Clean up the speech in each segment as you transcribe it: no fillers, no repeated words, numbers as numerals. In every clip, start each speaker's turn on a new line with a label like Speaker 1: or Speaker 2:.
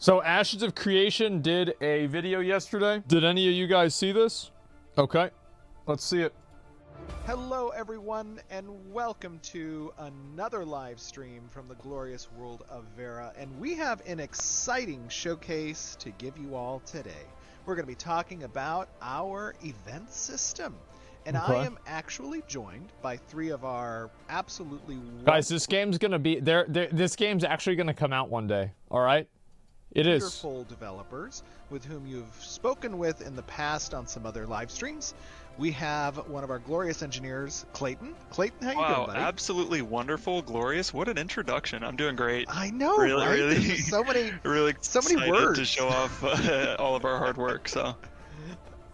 Speaker 1: So Ashes of Creation did a video yesterday. Did any of you guys see this? Okay, let's see it.
Speaker 2: Hello everyone, and welcome to another live stream from the glorious world of Vera, and we have an exciting showcase to give you all today. We're going to be talking about our event system, and
Speaker 1: Okay.
Speaker 2: I am actually joined by three of our absolutely
Speaker 1: Guys, this game's gonna be there. This game's actually gonna come out one day. All right, it is.
Speaker 2: wonderful developers with whom you've spoken with in the past on some other live streams. We have one of our glorious engineers, Clayton. Clayton, how you doing, buddy?
Speaker 3: Absolutely wonderful, glorious. What an introduction. I'm doing great.
Speaker 2: I know,
Speaker 3: Really,
Speaker 2: right?
Speaker 3: really,
Speaker 2: There's so many,
Speaker 3: really
Speaker 2: so many
Speaker 3: excited
Speaker 2: words
Speaker 3: to show off all of our hard work. So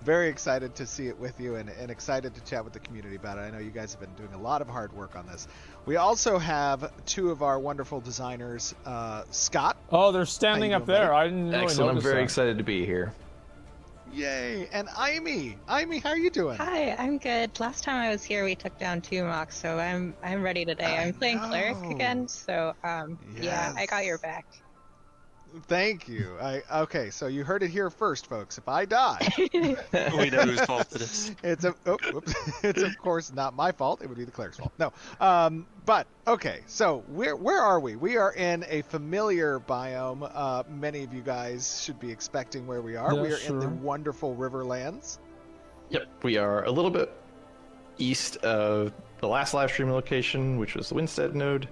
Speaker 2: very excited to see it with you, and excited to chat with the community about it. I know you guys have been doing a lot of hard work on this. We also have two of our wonderful designers, Scott.
Speaker 1: Oh, they're standing
Speaker 2: How you
Speaker 1: up
Speaker 2: doing,
Speaker 1: there.
Speaker 2: buddy?
Speaker 1: I didn't really
Speaker 4: Excellent. I'm
Speaker 1: notice
Speaker 4: very
Speaker 1: that.
Speaker 4: excited to be here.
Speaker 2: Yay! And Amy. Amy, how are you doing?
Speaker 5: Hi, I'm good. Last time I was here, we took down 2 mocks, so I'm ready today. I'm playing cleric
Speaker 2: know.
Speaker 5: again, so yeah, I got your
Speaker 2: Yes.
Speaker 5: back.
Speaker 2: Thank you. Okay, so you heard it here first, folks. If I die,
Speaker 3: we know whose fault it is.
Speaker 2: it's it's of course not my fault. It would be the cleric's fault. No. But okay, so where are we? We are in a familiar biome. Many of you guys should be expecting where we are.
Speaker 1: Yeah,
Speaker 2: We are in the
Speaker 1: sure.
Speaker 2: wonderful Riverlands.
Speaker 4: Yep, we are a little bit east of the last live stream location, which was the Winstead node.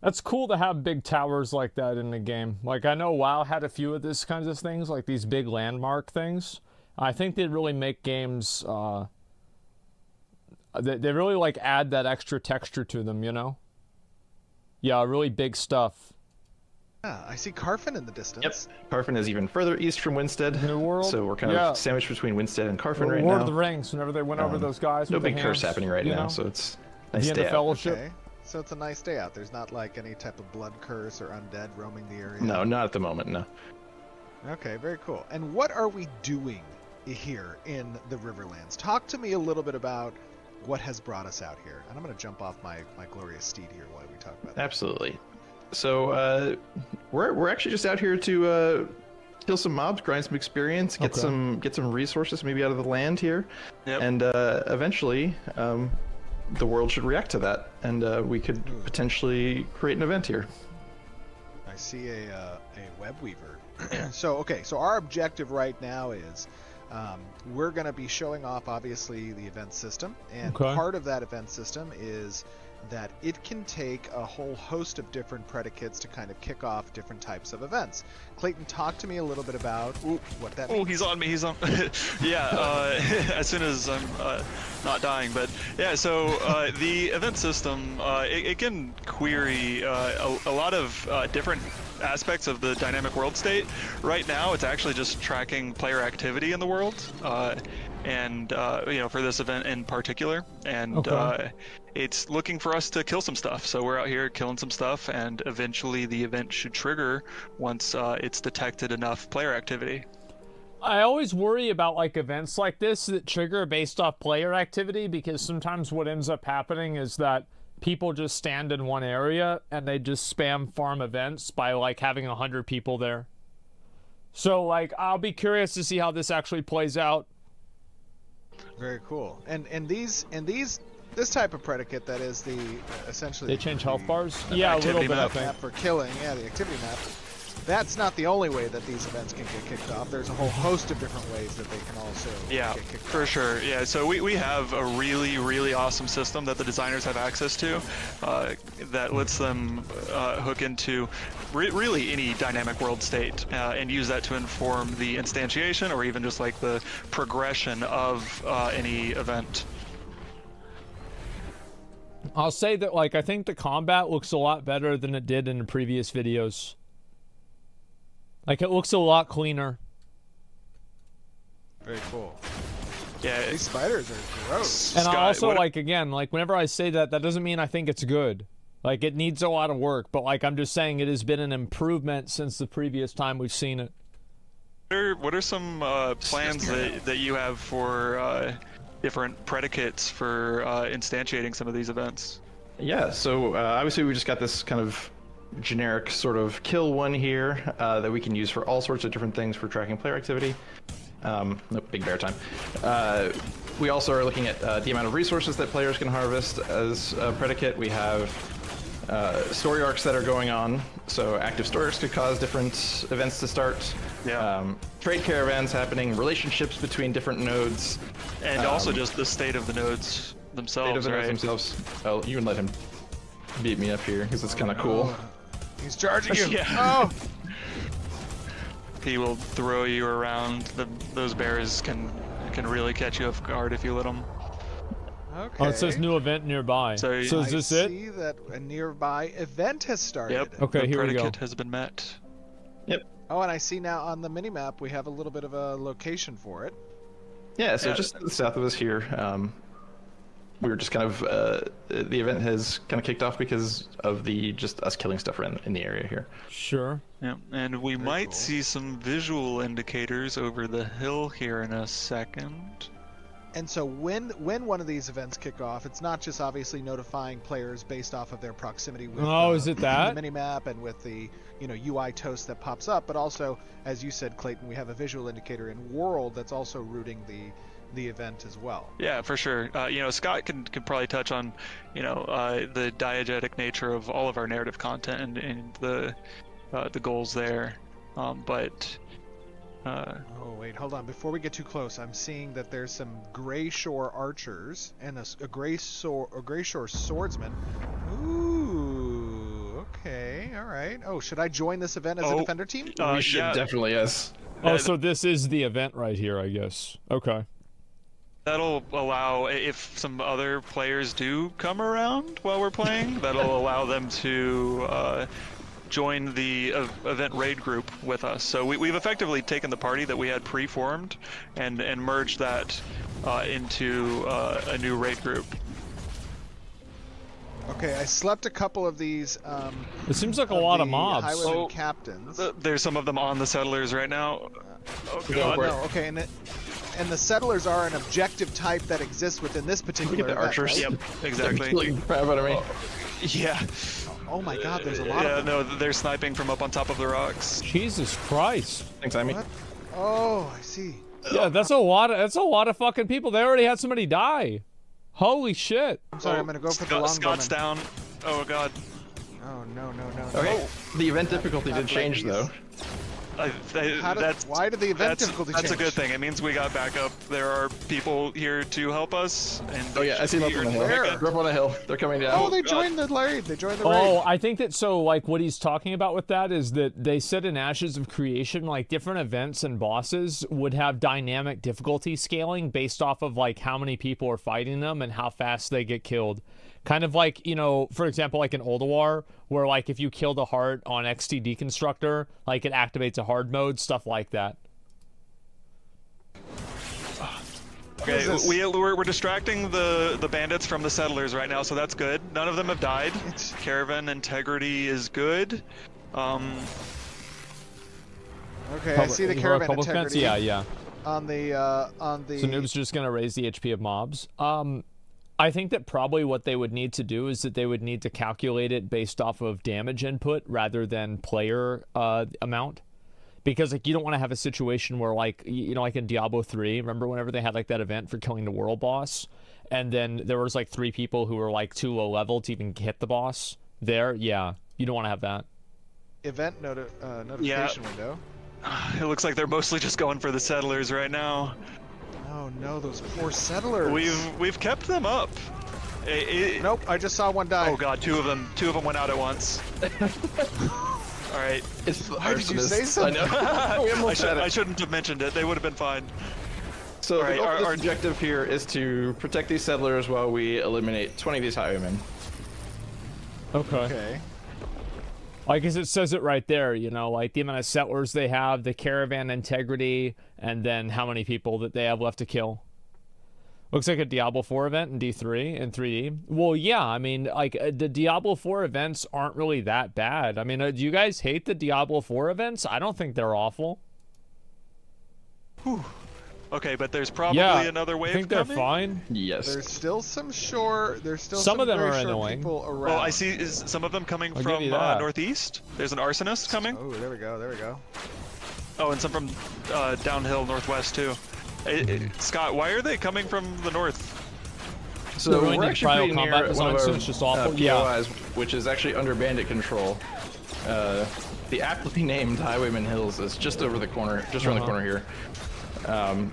Speaker 1: That's cool to have big towers like that in the game. Like, I know WoW had a few of these kinds of things, like these big landmark things. I think they really make games, they really like add that extra texture to them, you know? Yeah, really big stuff.
Speaker 2: Yeah, I see Carfin in the
Speaker 4: Yep,
Speaker 2: distance.
Speaker 4: Carfin is even further east from Winstead,
Speaker 1: New World?
Speaker 4: so we're kind
Speaker 1: Yeah.
Speaker 4: of sandwiched between Winstead and Carfin right
Speaker 1: Lord
Speaker 4: now.
Speaker 1: of the Rings, whenever they went over those guys
Speaker 4: No
Speaker 1: with the
Speaker 4: big curse
Speaker 1: hands,
Speaker 4: happening right
Speaker 1: you
Speaker 4: now,
Speaker 1: know?
Speaker 4: so it's nice
Speaker 1: The end
Speaker 4: day
Speaker 1: of
Speaker 4: out.
Speaker 1: Fellowship.
Speaker 2: Okay. So it's a nice day out. There's not like any type of blood curse or undead roaming the area.
Speaker 4: No, not at the moment, no.
Speaker 2: Okay, very cool. And what are we doing here in the Riverlands? Talk to me a little bit about what has brought us out here. And I'm going to jump off my glorious steed here while we talk about that.
Speaker 4: Absolutely. So we're actually just out here to kill some mobs, grind some experience, get
Speaker 1: Okay.
Speaker 4: some resources maybe out of the land here,
Speaker 3: Yep.
Speaker 4: and eventually the world should react to that, and we could potentially create an event here.
Speaker 2: I see a web weaver. So our objective right now is we're going to be showing off, obviously, the event system. And
Speaker 1: Okay.
Speaker 2: part of that event system is that it can take a whole host of different predicates to kind of kick off different types of events. Clayton, talk to me a little bit about what that
Speaker 3: Oh,
Speaker 2: means.
Speaker 3: he's on me. He's on. Yeah. As soon as I'm not dying, but yeah. So the event system, it can query a lot of different aspects of the dynamic world state. Right now, it's actually just tracking player activity in the world, and you know, for this event in particular, and
Speaker 1: Okay.
Speaker 3: it's looking for us to kill some stuff. So we're out here killing some stuff, and eventually the event should trigger once it's detected enough player activity.
Speaker 1: I always worry about like events like this that trigger based off player activity, because sometimes what ends up happening is that people just stand in one area and they just spam farm events by like having 100 people there. So like I'll be curious to see how this actually plays out.
Speaker 2: Very cool. And this type of predicate, that is the essentially
Speaker 1: They change health bars? Yeah, a little
Speaker 3: activity
Speaker 1: bit, I
Speaker 3: map.
Speaker 1: think.
Speaker 2: map for killing. Yeah, the activity map. That's not the only way that these events can get kicked off. There's a whole host of different ways that they can also
Speaker 3: Yeah,
Speaker 2: get kicked
Speaker 3: for
Speaker 2: off.
Speaker 3: sure. Yeah, so we have a really, really awesome system that the designers have access to that lets them hook into really any dynamic world state and use that to inform the instantiation or even just like the progression of any event.
Speaker 1: I'll say that like I think the combat looks a lot better than it did in the previous videos. Like it looks a lot cleaner.
Speaker 2: Very cool.
Speaker 3: Yeah,
Speaker 2: These spiders are gross.
Speaker 1: And I
Speaker 3: Scott,
Speaker 1: also
Speaker 3: what-
Speaker 1: like again, like whenever I say that, that doesn't mean I think it's good. Like it needs a lot of work, but like I'm just saying it has been an improvement since the previous time we've seen it.
Speaker 3: what are some plans that you have for different predicates for instantiating some of these events?
Speaker 4: Yeah, so obviously we just got this kind of generic sort of kill one here that we can use for all sorts of different things for tracking player activity. Nope, big bear time. We also are looking at the amount of resources that players can harvest as a predicate. We have story arcs that are going on, so active story arcs could cause different events to start.
Speaker 3: Yeah.
Speaker 4: Trade caravans happening, relationships between different nodes,
Speaker 3: And also just the state of the nodes themselves,
Speaker 4: state of the
Speaker 3: right?
Speaker 4: nodes themselves. Oh, you can let him beat me up here because it's kind of cool.
Speaker 2: He's charging you.
Speaker 3: Yeah.
Speaker 2: Oh,
Speaker 3: He will throw you around. Those bears can really catch you off guard if you let them.
Speaker 2: okay.
Speaker 1: Oh, it says new event nearby.
Speaker 3: So
Speaker 1: is this
Speaker 2: I
Speaker 1: it?
Speaker 2: see that a nearby event has started.
Speaker 3: Yep.
Speaker 1: Okay,
Speaker 3: the
Speaker 1: here we go.
Speaker 3: predicate has been met.
Speaker 4: Yep.
Speaker 2: Oh, and I see now on the minimap we have a little bit of a location for it.
Speaker 4: Yeah, so
Speaker 3: Yeah.
Speaker 4: just to the south of us here, we were just kind of the event has kind of kicked off because of the just us killing stuff around in the area here.
Speaker 1: Sure.
Speaker 3: Yeah, and we might
Speaker 2: cool.
Speaker 3: see some visual indicators over the hill here in a second.
Speaker 2: And so when one of these events kick off, it's not just obviously notifying players based off of their proximity with
Speaker 1: Oh, is it that?
Speaker 2: the minimap and with the UI toast that pops up, but also, as you said, Clayton, we have a visual indicator in world that's also routing the event as well.
Speaker 3: Yeah, for sure. Scott could probably touch on, the diegetic nature of all of our narrative content and the goals there.
Speaker 2: Oh wait, hold on. Before we get too close, I'm seeing that there's some Gray Shore archers and a Gray Shore swordsman. Ooh, okay, all right. Oh, should I join this event as a defender team?
Speaker 4: We should
Speaker 3: yeah,
Speaker 4: definitely, yes.
Speaker 1: Oh, so this is the event right here, I guess. Okay.
Speaker 3: that'll allow, if some other players do come around while we're playing, that'll allow them to join the event raid group with us. So we've effectively taken the party that we had pre-formed and merged that into a new raid group.
Speaker 2: Okay, I slept a couple of these.
Speaker 1: It seems like a lot of
Speaker 2: the
Speaker 1: mobs.
Speaker 2: Highwayman
Speaker 3: Oh,
Speaker 2: captains.
Speaker 3: There's some of them on the settlers right now. Oh
Speaker 4: Go
Speaker 3: god.
Speaker 4: for it.
Speaker 2: No, okay, and the settlers are an objective type that exists within this particular
Speaker 4: Look at the
Speaker 2: event,
Speaker 4: archers.
Speaker 2: right?
Speaker 3: Yep,
Speaker 4: They're
Speaker 3: exactly.
Speaker 4: killing the crap out of me.
Speaker 3: Yeah.
Speaker 2: Oh my God, there's a lot
Speaker 3: Yeah,
Speaker 2: of them.
Speaker 3: no, they're sniping from up on top of the rocks.
Speaker 1: Jesus Christ.
Speaker 4: Thanks, Amy.
Speaker 2: What? Oh, I see.
Speaker 1: Yeah, that's a lot of fucking people. They already had somebody die. Holy shit.
Speaker 2: I'm sorry, I'm gonna go for the
Speaker 3: Scott's
Speaker 2: longbowman.
Speaker 3: down. Oh god.
Speaker 2: Oh no.
Speaker 4: Okay, the event difficulty did change though.
Speaker 2: Why did the event difficulty
Speaker 3: That's a
Speaker 2: change?
Speaker 3: good thing. It means we got backup. There are people here to help us. And
Speaker 4: Oh yeah, I see them up on the hill.
Speaker 2: Where?
Speaker 4: They're up on the hill. They're coming down.
Speaker 2: Oh, they
Speaker 3: God.
Speaker 2: joined the raid. They joined the
Speaker 1: Oh,
Speaker 2: raid.
Speaker 1: I think that like what he's talking about with that is that they said in Ashes of Creation, like different events and bosses would have dynamic difficulty scaling based off of like how many people are fighting them and how fast they get killed. Kind of like, for example, like in Oldawar, where like if you kill the heart on XT Deconstructor, like it activates a hard mode, stuff like that.
Speaker 3: Okay,
Speaker 2: this?
Speaker 3: we're distracting the bandits from the settlers right now, so that's good. None of them have died.
Speaker 2: It's-
Speaker 3: Caravan integrity is good.
Speaker 2: Okay, I see the
Speaker 1: Heroic
Speaker 2: caravan
Speaker 1: Public Defense?
Speaker 2: integrity
Speaker 1: Yeah.
Speaker 2: on the.
Speaker 1: So Noob's just gonna raise the HP of mobs. I think that probably what they would need to do is that they would need to calculate it based off of damage input rather than player amount. Because like you don't want to have a situation where like like in Diablo 3, remember whenever they had like that event for killing the world boss, and then there was like 3 people who were like too low level to even hit the boss there? Yeah, you don't want to have that.
Speaker 2: event notification window.
Speaker 3: It looks like they're mostly just going for the settlers right now.
Speaker 2: Oh no, those poor settlers.
Speaker 3: We've kept them up.
Speaker 2: Nope, I just saw one die.
Speaker 3: Oh god, two of them went out at once. All right.
Speaker 4: It's the
Speaker 2: Why did you say
Speaker 4: arsonists.
Speaker 2: something?
Speaker 4: I know. We almost had
Speaker 3: I
Speaker 4: it.
Speaker 3: shouldn't have mentioned it. They would have been fine.
Speaker 4: So
Speaker 3: Alright,
Speaker 4: the goal of
Speaker 3: our-
Speaker 4: this objective here is to protect these settlers while we eliminate 20 of these highwaymen.
Speaker 2: Okay.
Speaker 1: Like as it says it right there, like the amount of settlers they have, the caravan integrity, and then how many people that they have left to kill. Looks like a Diablo 4 event in D3 and 3D. Well, yeah, I mean, like the Diablo 4 events aren't really that bad. I mean, do you guys hate the Diablo 4 events? I don't think they're awful.
Speaker 3: Okay, but there's probably
Speaker 1: Yeah,
Speaker 3: another wave
Speaker 1: I think they're
Speaker 3: coming.
Speaker 1: fine.
Speaker 4: Yes.
Speaker 2: There's still some shore. There's still
Speaker 1: Some of them
Speaker 2: very
Speaker 1: are
Speaker 2: short
Speaker 1: annoying.
Speaker 2: people around.
Speaker 3: Well, I see some of them coming
Speaker 1: I'll give
Speaker 3: from
Speaker 1: you that.
Speaker 3: northeast. There's an arsonist coming.
Speaker 2: Oh, there we go. There we go.
Speaker 3: Oh, and some from downhill northwest too. Scott, why are they coming from the north?
Speaker 4: So
Speaker 1: They're going
Speaker 4: we're
Speaker 1: to
Speaker 4: actually
Speaker 1: cryo
Speaker 4: pretty near
Speaker 1: combat
Speaker 4: one
Speaker 1: design,
Speaker 4: of
Speaker 1: so
Speaker 4: our
Speaker 1: it's just awful.
Speaker 4: POIs, which is actually under bandit control. The aptly named Highwayman Hills is just over the corner, just around the corner here.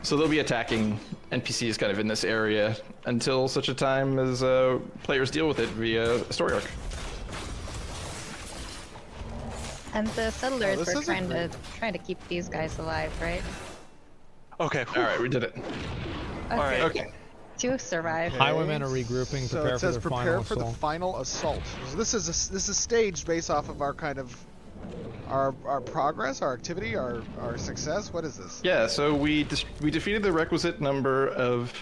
Speaker 4: So they'll be attacking NPCs kind of in this area until such a time as players deal with it via a story arc.
Speaker 5: And the settlers
Speaker 2: this
Speaker 5: were
Speaker 2: isn't
Speaker 5: trying to keep these guys alive, right?
Speaker 3: Okay.
Speaker 4: All right, we did it.
Speaker 5: Okay.
Speaker 3: right.
Speaker 4: Okay.
Speaker 5: To survive.
Speaker 1: Highwaymen are regrouping.
Speaker 2: So
Speaker 1: Prepare
Speaker 2: it says
Speaker 1: for their
Speaker 2: prepare
Speaker 1: final
Speaker 2: for the
Speaker 1: assault.
Speaker 2: final assault. So this is staged based off of our kind of our progress, our activity, our success. What is this?
Speaker 4: Yeah, so we defeated the requisite number of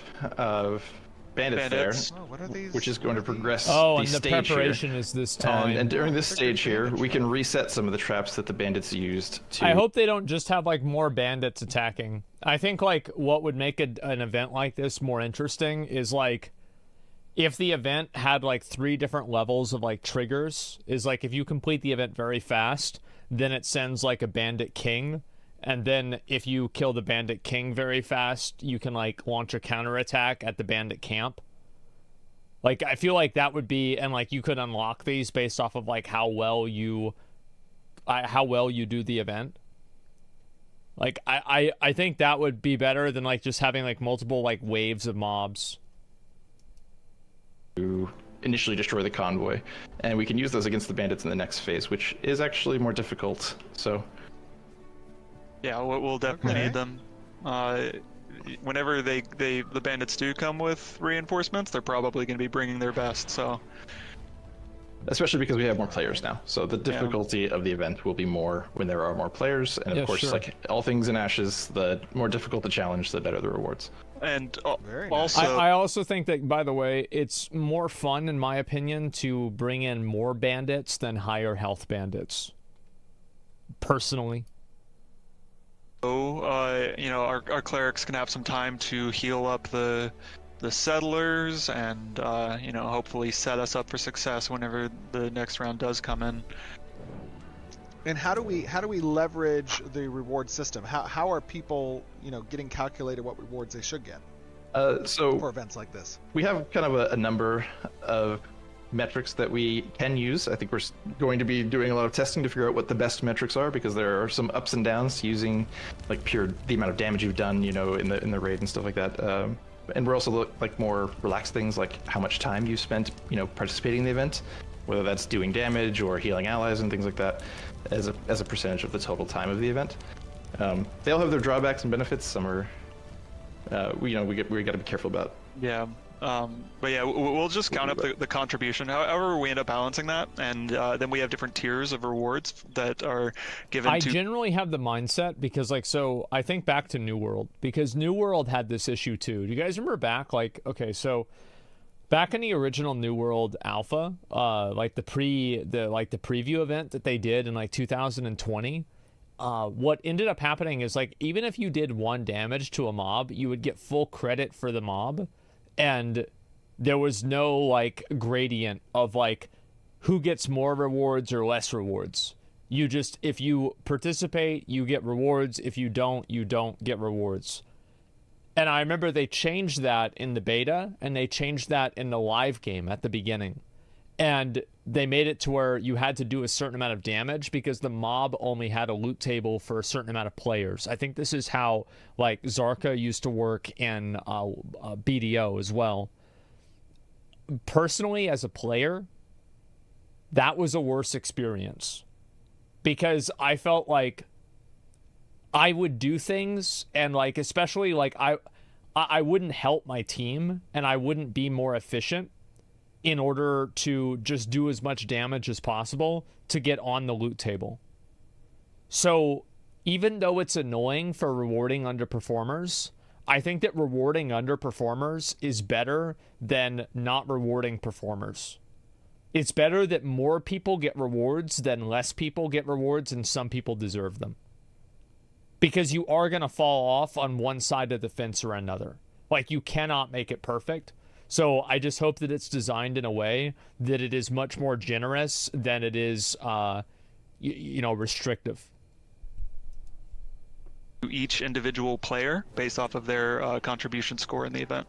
Speaker 4: bandits there,
Speaker 2: Oh, what are these?
Speaker 4: which is going to progress
Speaker 1: Oh,
Speaker 4: the
Speaker 1: and the
Speaker 4: stage
Speaker 1: preparation
Speaker 4: here.
Speaker 1: is this time.
Speaker 4: And during this
Speaker 2: Figured
Speaker 4: stage here,
Speaker 2: bandit
Speaker 4: we can
Speaker 2: trap.
Speaker 4: reset some of the traps that the bandits used to.
Speaker 1: I hope they don't just have like more bandits attacking. I think like what would make an event like this more interesting is like if the event had like 3 different levels of like triggers. Is like if you complete the event very fast, then it sends like a bandit king, and then if you kill the bandit king very fast, you can like launch a counterattack at the bandit camp. Like I feel like that would be, and like you could unlock these based off of like how well you do the event. Like I think that would be better than like just having like multiple like waves of mobs.
Speaker 4: To initially destroy the convoy, and we can use those against the bandits in the next phase, which is actually more difficult. So
Speaker 3: Yeah, we'll definitely
Speaker 2: Okay.
Speaker 3: need them. Whenever the bandits do come with reinforcements, they're probably going to be bringing their best. So
Speaker 4: especially because we have more players now, so the difficulty of the event will be more when there are more players, and of
Speaker 1: Yeah,
Speaker 4: course,
Speaker 1: sure.
Speaker 4: like all things in Ashes, the more difficult the challenge, the better the rewards.
Speaker 3: and
Speaker 2: Very nice.
Speaker 3: also
Speaker 1: I also think that, by the way, it's more fun, in my opinion, to bring in more bandits than higher health bandits. Personally.
Speaker 3: our clerics can have some time to heal up the settlers and hopefully set us up for success whenever the next round does come in.
Speaker 2: And how do we leverage the reward system? How are people getting calculated what rewards they should get for
Speaker 4: So
Speaker 2: events like this?
Speaker 4: we have kind of a number of metrics that we can use. I think we're going to be doing a lot of testing to figure out what the best metrics are, because there are some ups and downs using like the amount of damage you've done, in the raid and stuff like that. And we're also like more relaxed things like how much time you spent, participating in the event, whether that's doing damage or healing allies and things like that, as a percentage of the total time of the event. They all have their drawbacks and benefits. Some are, we got to be careful about.
Speaker 3: Yeah. But yeah, we'll just count up the contribution. However, we end up balancing that, and then we have different tiers of rewards that are given
Speaker 1: I
Speaker 3: to.
Speaker 1: generally have the mindset because, like, so I think back to New World, because New World had this issue too. Do you guys remember back, like, okay, so back in the original New World Alpha, like the preview event that they did in like 2020, what ended up happening is like even if you did 1 damage to a mob, you would get full credit for the mob, and there was no like gradient of like who gets more rewards or less rewards. You just, if you participate, you get rewards. If you don't get rewards. And I remember they changed that in the beta, and they changed that in the live game at the beginning. And they made it to where you had to do a certain amount of damage because the mob only had a loot table for a certain amount of players. I think this is how like Zarka used to work in BDO as well. Personally, as a player, that was a worse experience because I felt like I would do things, and like especially like I wouldn't help my team, and I wouldn't be more efficient in order to just do as much damage as possible to get on the loot table. So even though it's annoying for rewarding underperformers, I think that rewarding underperformers is better than not rewarding performers. It's better that more people get rewards than less people get rewards, and some people deserve them. because you are going to fall off on one side of the fence or another. Like, you cannot make it perfect. So I just hope that it's designed in a way that it is much more generous than it is, restrictive.
Speaker 3: Each individual player based off of their contribution score in the event.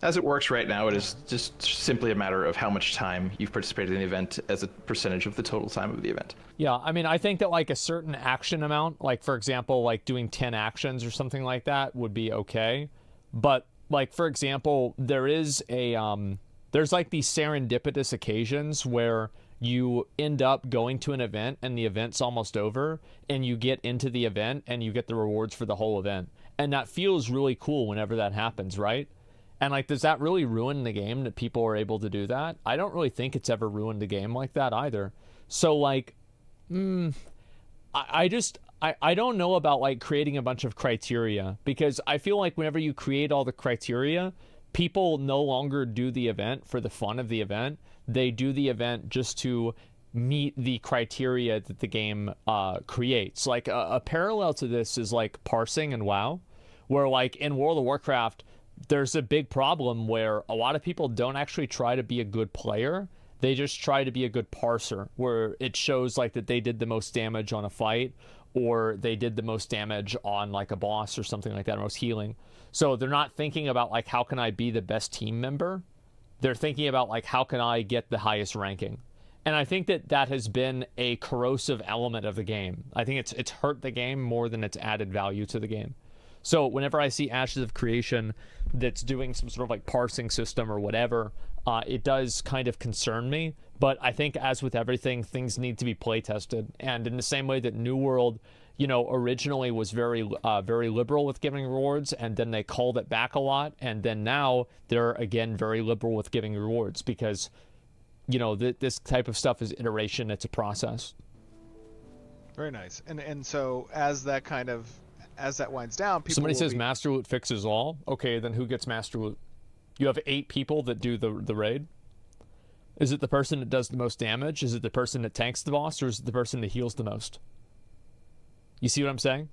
Speaker 4: As it works right now, it is just simply a matter of how much time you've participated in the event as a percentage of the total time of the event.
Speaker 1: Yeah, I mean, I think that like a certain action amount, like for example, like doing 10 actions or something like that would be okay. But like, for example, there's like these serendipitous occasions where you end up going to an event and the event's almost over and you get into the event and you get the rewards for the whole event. And that feels really cool whenever that happens, right? And like, does that really ruin the game that people are able to do that? I don't really think it's ever ruined the game like that either. So like, I don't know about like creating a bunch of criteria, because I feel like whenever you create all the criteria, people no longer do the event for the fun of the event. They do the event just to meet the criteria that the game creates. Like a parallel to this is like parsing in WoW, where like in World of Warcraft, there's a big problem where a lot of people don't actually try to be a good player. They just try to be a good parser, where it shows like that they did the most damage on a fight, or they did the most damage on like a boss or something like that, or most healing. So they're not thinking about like, how can I be the best team member? They're thinking about like, how can I get the highest ranking? And I think that that has been a corrosive element of the game. I think it's hurt the game more than it's added value to the game. So whenever I see Ashes of Creation that's doing some sort of like parsing system or whatever, it does kind of concern me. But I think as with everything, things need to be play tested. And in the same way that New World, originally was very liberal with giving rewards, and then they called it back a lot. And then now they're again very liberal with giving rewards, because, this type of stuff is iteration. It's a process.
Speaker 2: Very nice. And so as that winds down, people
Speaker 1: Somebody says Master Loot fixes all. Okay, then who gets Master Loot? You have 8 people that do the raid. Is it the person that does the most damage? Is it the person that tanks the boss? Or is it the person that heals the most? You see what I'm saying?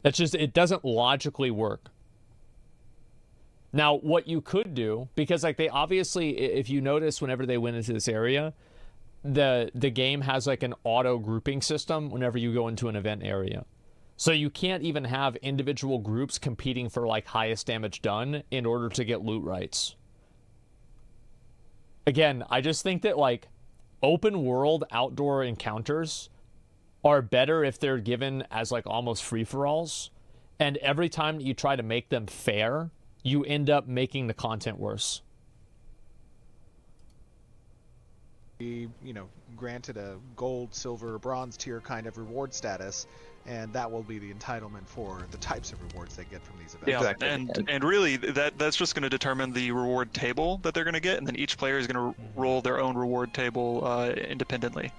Speaker 1: It doesn't logically work. Now, what you could do, because like they obviously, if you notice whenever they went into this area, the game has like an auto grouping system whenever you go into an event area. So you can't even have individual groups competing for like highest damage done in order to get loot rights. Again, I just think that like open world outdoor encounters are better if they're given as like almost free-for-alls. And every time that you try to make them fair, you end up making the content worse.
Speaker 2: Granted a gold, silver, bronze tier kind of reward status, and that will be the entitlement for the types of rewards they get from these events.
Speaker 3: Yeah,
Speaker 4: Exactly.
Speaker 3: and really that's just going to determine the reward table that they're going to get, and then each player is going to roll their own reward table independently.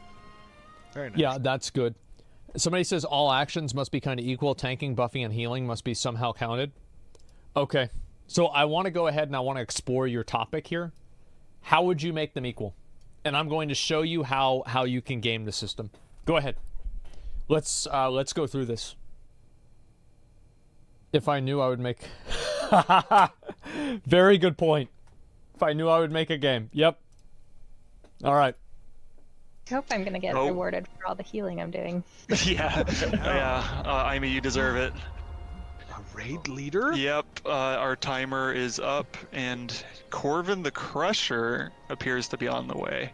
Speaker 2: Very nice.
Speaker 1: Yeah, that's good. Somebody says all actions must be kind of equal. Tanking, buffing, and healing must be somehow counted. Okay, so I want to go ahead and I want to explore your topic here. How would you make them equal? And I'm going to show you how you can game the system. Go ahead. Let's go through this. If I knew I would make... Very good point. If I knew I would make a game. Yep. All right.
Speaker 5: I hope I'm gonna get rewarded for all the healing I'm doing.
Speaker 3: Yeah, Amy, you deserve it.
Speaker 2: A raid leader?
Speaker 3: Yep, our timer is up, and Corvin the Crusher appears to be on the way.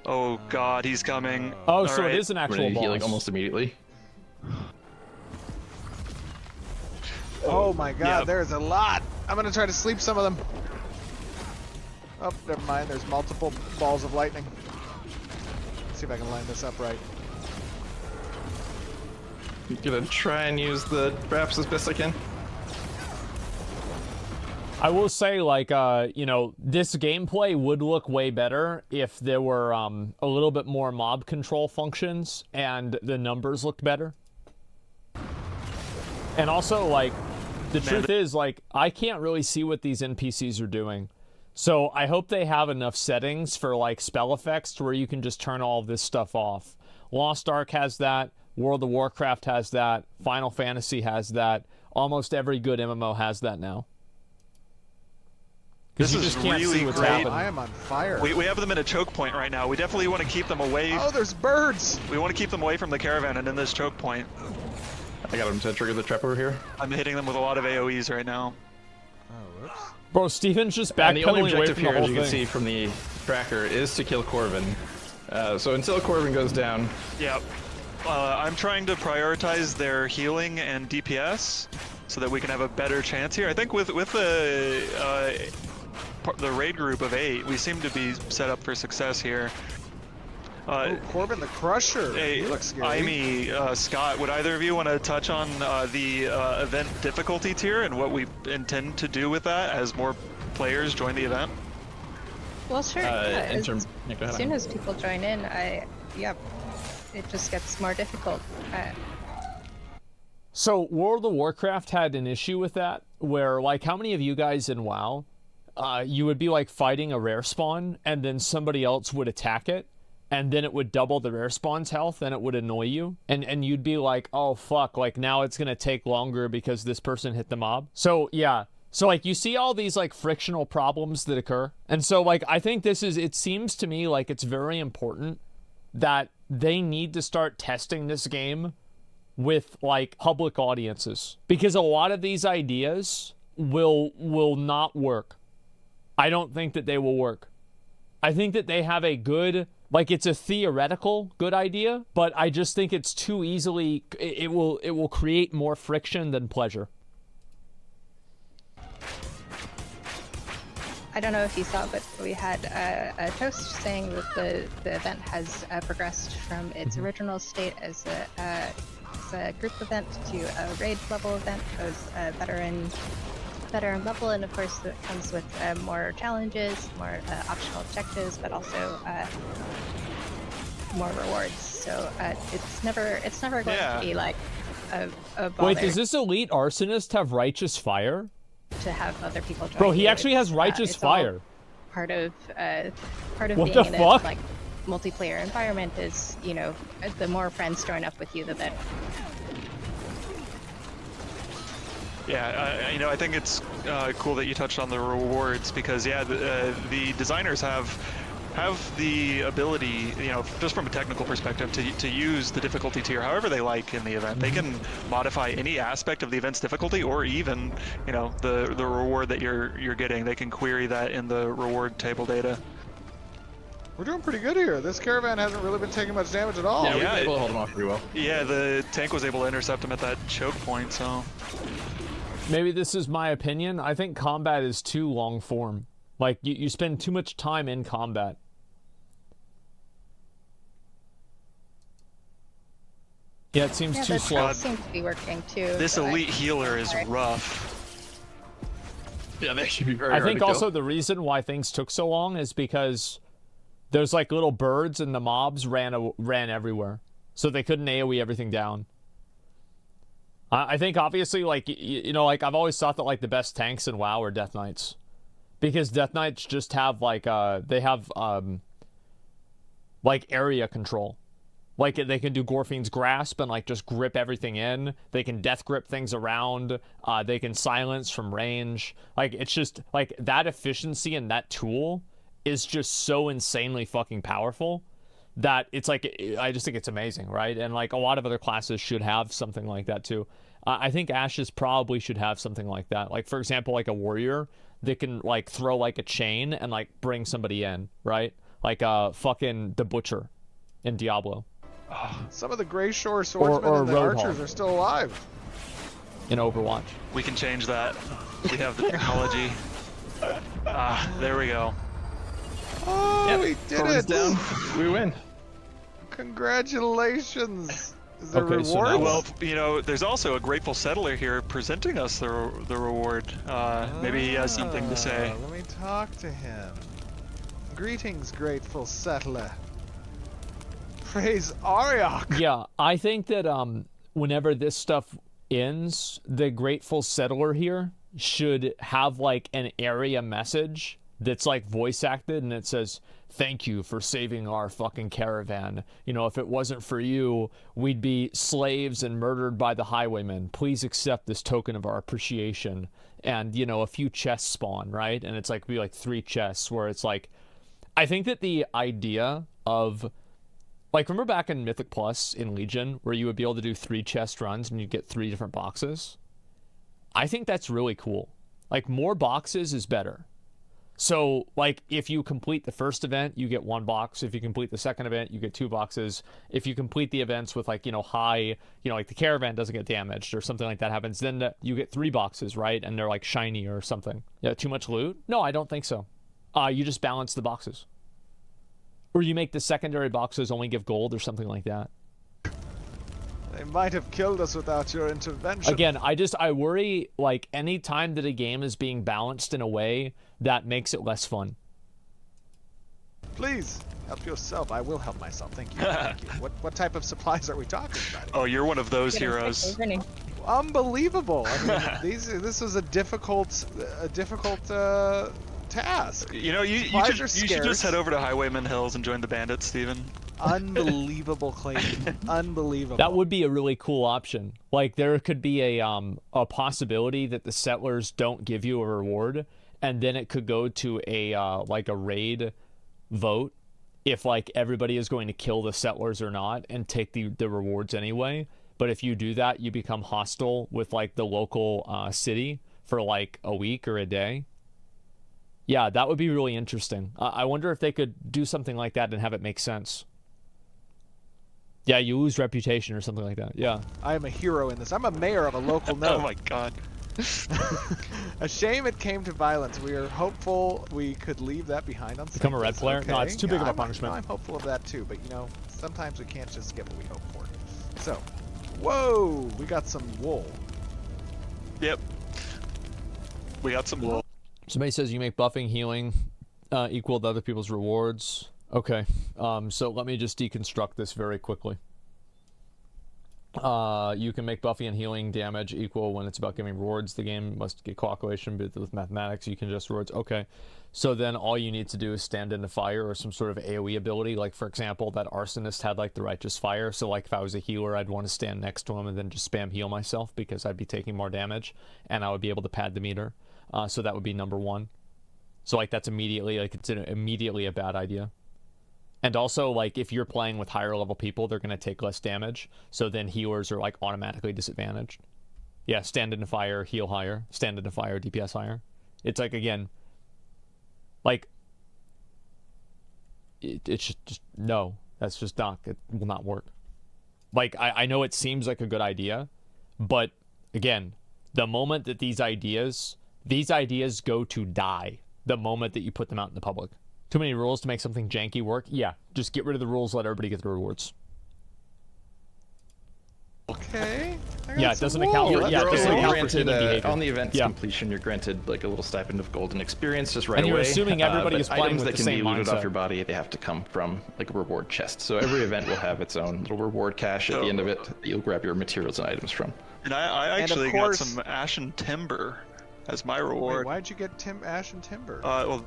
Speaker 3: Oh god, he's coming.
Speaker 1: Oh,
Speaker 3: All
Speaker 1: so
Speaker 3: right.
Speaker 1: it is an
Speaker 4: We're
Speaker 1: actual
Speaker 4: gonna
Speaker 1: boss.
Speaker 4: healing almost immediately.
Speaker 2: Oh my god,
Speaker 3: Yep.
Speaker 2: there's a lot! I'm gonna try to sleep some of them. Oh, never mind, there's multiple balls of lightning. Let's see if I can line this up right.
Speaker 4: I'm gonna try and use the wraps as best I can.
Speaker 1: I will say, like, this gameplay would look way better if there were a little bit more mob control functions and the numbers looked better. And also, like, the truth is, like, I can't really see what these NPCs are doing. So I hope they have enough settings for, like, spell effects to where you can just turn all of this stuff off. Lost Ark has that. World of Warcraft has that. Final Fantasy has that. Almost every good MMO has that now.
Speaker 3: This
Speaker 1: You
Speaker 3: is
Speaker 1: just can't
Speaker 3: really
Speaker 1: see what's
Speaker 3: great.
Speaker 1: happening.
Speaker 2: I am on fire.
Speaker 3: We have them in a choke point right now. We definitely want to keep them away.
Speaker 2: Oh, there's birds.
Speaker 3: We want to keep them away from the caravan and in this choke point.
Speaker 4: I got him to trigger the trap over here.
Speaker 3: I'm hitting them with a lot of AoEs right now.
Speaker 2: Oh, whoops.
Speaker 1: Bro, Steven's just
Speaker 4: And the only
Speaker 1: backpedaling away
Speaker 4: objective
Speaker 1: from the
Speaker 4: here,
Speaker 1: whole
Speaker 4: as you can
Speaker 1: thing.
Speaker 4: see from the tracker, is to kill Corvin. So until Corvin goes down,
Speaker 3: Yep. I'm trying to prioritize their healing and DPS so that we can have a better chance here. I think with the raid group of 8, we seem to be set up for success here.
Speaker 2: Oh, Corbin the Crusher.
Speaker 3: Hey,
Speaker 2: He looks scary.
Speaker 3: Amy, Scott, would either of you want to touch on the event difficulty tier and what we intend to do with that as more players join the event?
Speaker 5: Well, sure. Yeah,
Speaker 4: in terms, yeah, go
Speaker 5: as
Speaker 4: ahead.
Speaker 5: soon as people join in, it just gets more difficult.
Speaker 1: So World of Warcraft had an issue with that, where like how many of you guys in WoW, you would be like fighting a rare spawn and then somebody else would attack it, and then it would double the rare spawn's health and it would annoy you, and you'd be like, oh fuck, like now it's gonna take longer because this person hit the mob. So yeah. So like you see all these like frictional problems that occur. And so like I think it seems to me like it's very important that they need to start testing this game with like public audiences, because a lot of these ideas will not work. I don't think that they will work. I think that they have a good, like it's a theoretical good idea, but I just think it's too easily, it will create more friction than pleasure.
Speaker 5: I don't know if you saw, but we had a toast saying that the event has progressed from its original state as a group event to a raid level event. It was better in level, and of course that comes with more challenges, more optional objectives, but also more rewards. So it's never going to be like a bother.
Speaker 1: Wait, does this elite arsonist have righteous fire?
Speaker 5: To have other people join
Speaker 1: Bro, he
Speaker 5: you.
Speaker 1: actually has righteous
Speaker 5: It's all
Speaker 1: fire.
Speaker 5: Part of
Speaker 1: What
Speaker 5: being
Speaker 1: the
Speaker 5: in
Speaker 1: fuck?
Speaker 5: a like multiplayer environment is, you know, the more friends join up with you, the better.
Speaker 3: Yeah, you know, I think it's cool that you touched on the rewards, because yeah, the designers have the ability, you know, just from a technical perspective, to use the difficulty tier however they like in the event. They can modify any aspect of the event's difficulty, or even, you know, the reward that you're getting. They can query that in the reward table data.
Speaker 2: We're doing pretty good here. This caravan hasn't really been taking much damage at all.
Speaker 4: Yeah, we've
Speaker 3: yeah,
Speaker 4: been able to hold him off pretty well.
Speaker 3: Yeah, the tank was able to intercept him at that choke point, so...
Speaker 1: Maybe this is my opinion. I think combat is too long form. Like, you spend too much time in combat. Yeah, it seems
Speaker 5: Yeah,
Speaker 1: too
Speaker 5: that
Speaker 1: slow.
Speaker 5: seems to be working too.
Speaker 3: This
Speaker 5: so
Speaker 3: elite healer is rough.
Speaker 4: Yeah, they should be very
Speaker 1: I
Speaker 4: hard
Speaker 1: think
Speaker 4: to
Speaker 1: also
Speaker 4: kill.
Speaker 1: the reason why things took so long is because there's like little birds and the mobs ran everywhere, so they couldn't AoE everything down. I think obviously, like you know, like I've always thought that like the best tanks in WoW are Death Knights, because Death Knights just have like they have like area control. Like, they can do Gorfine's Grasp and, like, just grip everything in. They can death grip things around. They can silence from range. Like, it's just, like, that efficiency and that tool is just so insanely fucking powerful that it's, like, I just think it's amazing, right? And, like, a lot of other classes should have something like that, too. I think Ashes probably should have something like that. Like, for example, like, a warrior that can, like, throw, like, a chain and, like, bring somebody in, right? Like, fucking the Butcher in Diablo.
Speaker 2: Some of the Grey Shore swordsmen
Speaker 1: or
Speaker 2: and the
Speaker 1: Roadhog.
Speaker 2: archers are still alive.
Speaker 1: In Overwatch.
Speaker 3: We can change that. We have the technology. There we go.
Speaker 2: Oh, we did
Speaker 4: Corvin's
Speaker 2: it!
Speaker 4: down. We win.
Speaker 2: Congratulations! Is there
Speaker 1: Okay, so
Speaker 2: rewards?
Speaker 1: now-
Speaker 3: Well, you know, there's also a grateful settler here presenting us the reward. Maybe he has something to say.
Speaker 2: Let me talk to him. Greetings, grateful settler. Praise Ariok!
Speaker 1: Yeah, I think that whenever this stuff ends, the Grateful Settler here should have like an area message that's like voice acted, and it says, thank you for saving our fucking caravan. You know, if it wasn't for you, we'd be slaves and murdered by the highwaymen. Please accept this token of our appreciation. And, you know, a few chests spawn, right? And it's like, be like 3 chests where it's like, I think that the idea of, like, remember back in Mythic Plus in Legion where you would be able to do 3 chest runs and you'd get 3 different boxes? I think that's really cool. Like, more boxes is better. So, like, if you complete the first event, you get 1 box. If you complete the second event, you get 2 boxes. If you complete the events with, like, you know, high, you know, like the caravan doesn't get damaged or something like that happens, then you get 3 boxes, right? And they're, like, shiny or something. Yeah, too much loot? No, I don't think so. You just balance the boxes. Or you make the secondary boxes only give gold or something like that.
Speaker 2: They might have killed us without your intervention.
Speaker 1: Again, I worry, like, any time that a game is being balanced in a way that makes it less fun.
Speaker 2: Please, help yourself. I will help myself. Thank you. Thank you. What type of supplies are we talking about?
Speaker 3: Oh, you're one of those heroes.
Speaker 2: Unbelievable. I mean, this was a difficult task.
Speaker 3: You know, you should just head over to Highwayman Hills and join the bandits, Steven.
Speaker 2: Unbelievable, Clayton. Unbelievable.
Speaker 1: That would be a really cool option. Like, there could be a possibility that the settlers don't give you a reward, and then it could go to a like a raid vote if, like, everybody is going to kill the settlers or not and take the rewards anyway. But if you do that, you become hostile with, like, the local city for, like, a week or a day. Yeah, that would be really interesting. I wonder if they could do something like that and have it make sense. Yeah, you lose reputation or something like that. Yeah.
Speaker 2: I am a hero in this. I'm a mayor of a local node.
Speaker 3: Oh my god.
Speaker 2: A shame it came to violence. We are hopeful we could leave that behind on
Speaker 1: Become a red player?
Speaker 2: Okay.
Speaker 1: No, it's too big of a
Speaker 2: I'm
Speaker 1: punishment.
Speaker 2: hopeful of that too, but you know, sometimes we can't just get what we hope for. So, whoa, we got some wool.
Speaker 3: Yep. We got some wool.
Speaker 1: Somebody says you make buffing, healing equal to other people's rewards. Okay, so let me just deconstruct this very quickly. You can make buffing and healing damage equal when it's about giving rewards. The game must get calculation, but with mathematics, you can adjust rewards. Okay, so then all you need to do is stand into fire or some sort of AoE ability. Like, for example, that arsonist had, like, the righteous fire. So, like, if I was a healer, I'd want to stand next to him and then just spam heal myself because I'd be taking more damage and I would be able to pad the meter. So that would be number 1. So, like, that's immediately, like, it's immediately a bad idea. And also, like, if you're playing with higher level people, they're going to take less damage. So then healers are, like, automatically disadvantaged. Yeah, stand into fire, heal higher. Stand into fire, DPS higher. It's like, again, like, it's just, no. That's just not, it will not work. Like, I know it seems like a good idea, but, again, the moment that these ideas go to die the moment that you put them out in the public. Too many rules to make something janky work? Yeah, just get rid of the rules, let everybody get the rewards.
Speaker 2: Okay.
Speaker 1: Yeah, it doesn't account for,
Speaker 4: You're
Speaker 1: for
Speaker 4: granted,
Speaker 1: human behavior.
Speaker 4: on the event's completion, you're granted, like, a little stipend of golden experience just right
Speaker 1: and
Speaker 4: away.
Speaker 1: you're assuming everybody is playing
Speaker 4: items
Speaker 1: with
Speaker 4: that
Speaker 1: the
Speaker 4: can be
Speaker 1: same
Speaker 4: looted
Speaker 1: mindset.
Speaker 4: off your body, they have to come from, like, a reward chest. So every event will have its own little reward cache at the end of it that you'll grab your materials and items from.
Speaker 3: And I actually got some ashen timber as my reward.
Speaker 2: Wait, why'd you get ashen timber?
Speaker 3: Well,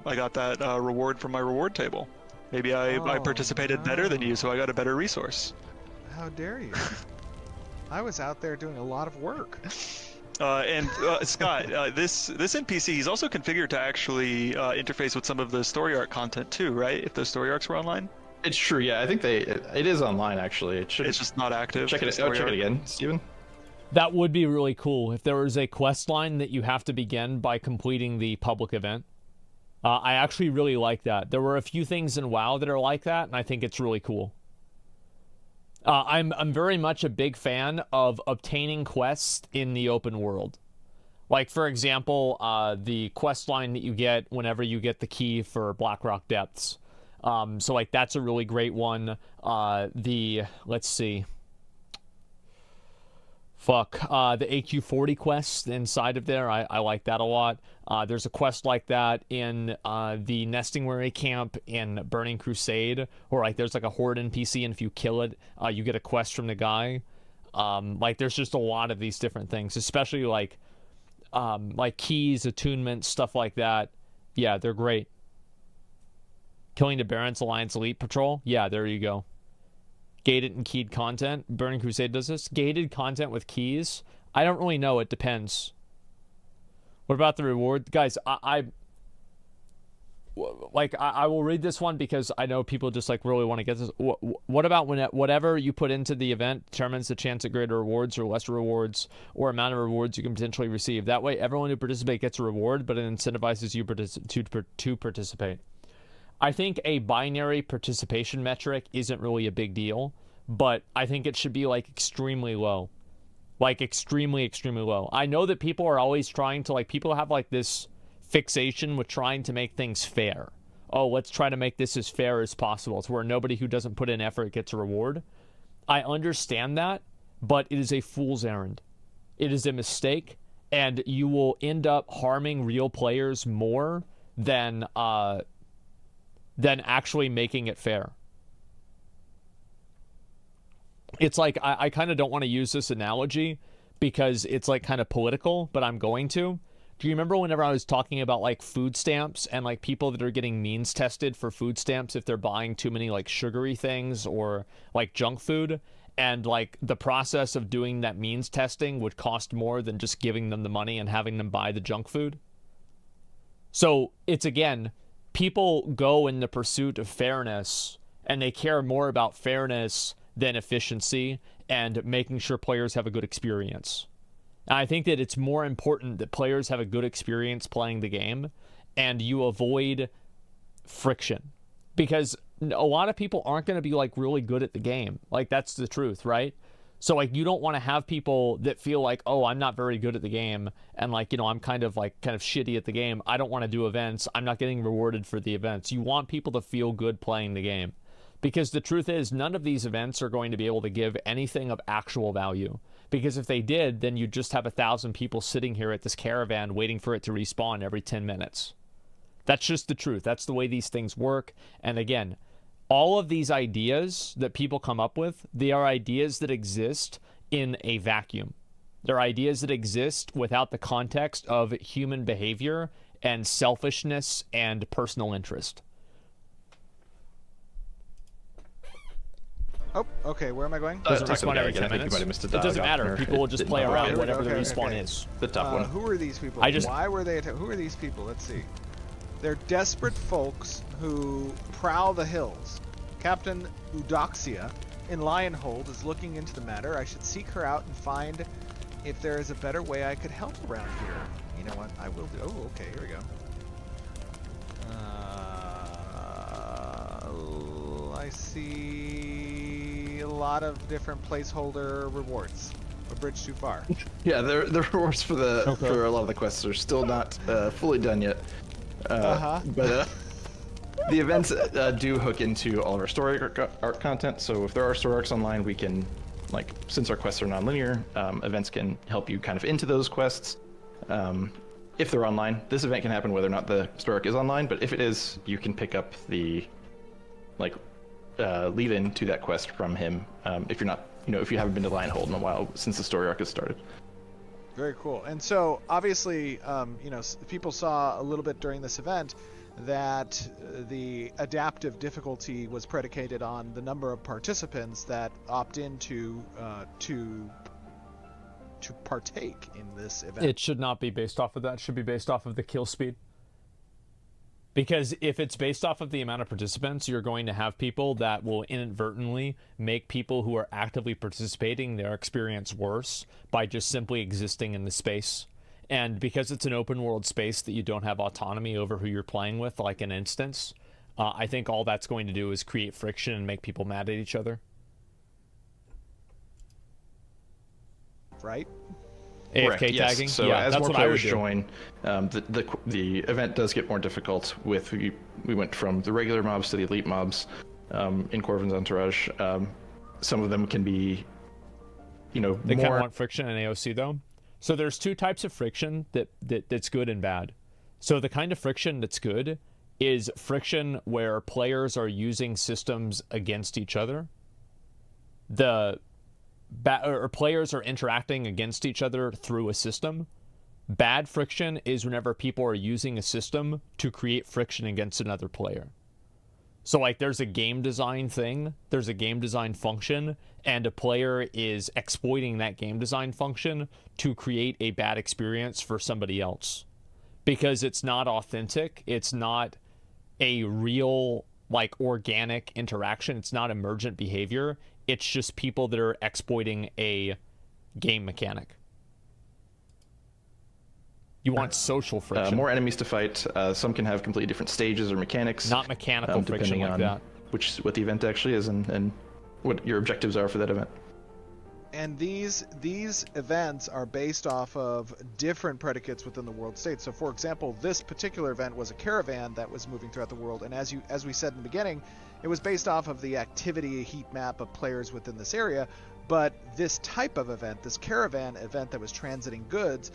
Speaker 3: I got that reward from my reward table. Maybe I participated better than you, so I got a better resource.
Speaker 2: How dare you? I was out there doing a lot of work.
Speaker 3: And Scott, this NPC, he's also configured to actually interface with some of the story arc content too, right? If those story arcs were online.
Speaker 4: It's true, yeah. I think it is online actually. It's
Speaker 3: just not active.
Speaker 4: Check it again, Steven.
Speaker 1: That would be really cool if there was a quest line that you have to begin by completing the public event. I actually really like that. There were a few things in WoW that are like that, and I think it's really cool. I'm very much a big fan of obtaining quests in the open world. Like, for example, the quest line that you get whenever you get the key for Blackrock Depths. So, like, that's a really great one. Let's see. The AQ40 quest inside of there, I like that a lot. There's a quest like that in the Nestingwary camp in Burning Crusade, where, like, there's, like, a horde NPC, and if you kill it, you get a quest from the guy. Like, there's just a lot of these different things, especially, like keys, attunements, stuff like that. Yeah, they're great. Killing the Barons Alliance Elite Patrol. Yeah, there you go. Gated and keyed content. Burning Crusade does this. Gated content with keys. I don't really know. It depends. What about the reward? Guys, I will read this one because I know people just like really want to get this. What about when whatever you put into the event determines the chance at greater rewards or lesser rewards or amount of rewards you can potentially receive? That way, everyone who participates gets a reward, but it incentivizes you to participate. I think a binary participation metric isn't really a big deal, but I think it should be like extremely low. Like extremely, extremely low. I know that people are always trying to, like, people have like this fixation with trying to make things fair. Oh, let's try to make this as fair as possible. It's where nobody who doesn't put in effort gets a reward. I understand that, but it is a fool's errand. It is a mistake, and you will end up harming real players more than actually making it fair. It's like, I kind of don't want to use this analogy because it's like kind of political, but I'm going to. Do you remember whenever I was talking about like food stamps and like people that are getting means tested for food stamps if they're buying too many like sugary things or like junk food, and like the process of doing that means testing would cost more than just giving them the money and having them buy the junk food? So it's, again, people go in the pursuit of fairness and they care more about fairness than efficiency and making sure players have a good experience. And I think that it's more important that players have a good experience playing the game and you avoid friction, because a lot of people aren't going to be like really good at the game. Like, that's the truth, right? So like, you don't want to have people that feel like, oh, I'm not very good at the game, and like, you know, I'm kind of shitty at the game. I don't want to do events. I'm not getting rewarded for the events. You want people to feel good playing the game, because the truth is none of these events are going to be able to give anything of actual value. Because if they did, then you'd just have 1,000 people sitting here at this caravan waiting for it to respawn every 10 minutes. That's just the truth. That's the way these things work. And again, all of these ideas that people come up with, they are ideas that exist in a vacuum. They're ideas that exist without the context of human behavior and selfishness and personal interest.
Speaker 2: Oh, okay. Where am I going?
Speaker 1: Doesn't respawn every 10 minutes. It doesn't matter. People will just play around whatever the respawn is.
Speaker 4: The top one.
Speaker 2: Who are these people? Why were they who are these people? Let's see. They're desperate folks who prowl the hills. Captain Eudoxia in Lionhold is looking into the matter. I should seek her out and find if there is a better way I could help around here. You know what? I will do. Oh, okay. Here we go. I see a lot of different placeholder rewards. A bridge too far.
Speaker 4: Yeah, the rewards for for a lot of the quests are still not fully done yet. But the events do hook into all of our story arc content. So if there are story arcs online, we can, like, since our quests are non-linear, events can help you kind of into those quests. If they're online, this event can happen whether or not the story arc is online. But if it is, you can pick up the lead in to that quest from him. If you're not, if you haven't been to Lionhold in a while since the story arc has started.
Speaker 2: Very cool. And so obviously, people saw a little bit during this event that the adaptive difficulty was predicated on the number of participants that opt in to partake in this event.
Speaker 1: It should not be based off of that. It should be based off of the kill speed. Because if it's based off of the amount of participants, you're going to have people that will inadvertently make people who are actively participating their experience worse by just simply existing in the space. And because it's an open world space that you don't have autonomy over who you're playing with, like an instance, I think all that's going to do is create friction and make people mad at each other.
Speaker 2: Right?
Speaker 1: AFK
Speaker 4: Correct,
Speaker 1: tagging?
Speaker 4: yes. So
Speaker 1: yeah,
Speaker 4: as
Speaker 1: that's
Speaker 4: more
Speaker 1: what I would
Speaker 4: players
Speaker 1: do.
Speaker 4: join, the event does get more difficult. We went from the regular mobs to the elite mobs in Corvin's entourage. Some of them can be,
Speaker 1: They
Speaker 4: more.
Speaker 1: kind of want friction in AOC though. So there's two types of friction that's good and bad. So the kind of friction that's good is friction where players are using systems against each other. Or players are interacting against each other through a system. Bad friction is whenever people are using a system to create friction against another player. So like there's a game design thing, there's a game design function, and a player is exploiting that game design function to create a bad experience for somebody else. Because it's not authentic, it's not a real like organic interaction, it's not emergent behavior, it's just people that are exploiting a game mechanic. You want social friction.
Speaker 4: More enemies to fight. Some can have completely different stages or mechanics.
Speaker 1: Not mechanical friction
Speaker 4: depending
Speaker 1: like
Speaker 4: on
Speaker 1: that.
Speaker 4: what the event actually is and what your objectives are for that event.
Speaker 2: And these events are based off of different predicates within the world state. So, for example, this particular event was a caravan that was moving throughout the world, and as we said in the beginning, it was based off of the activity heat map of players within this area. But this type of event, this caravan event that was transiting goods,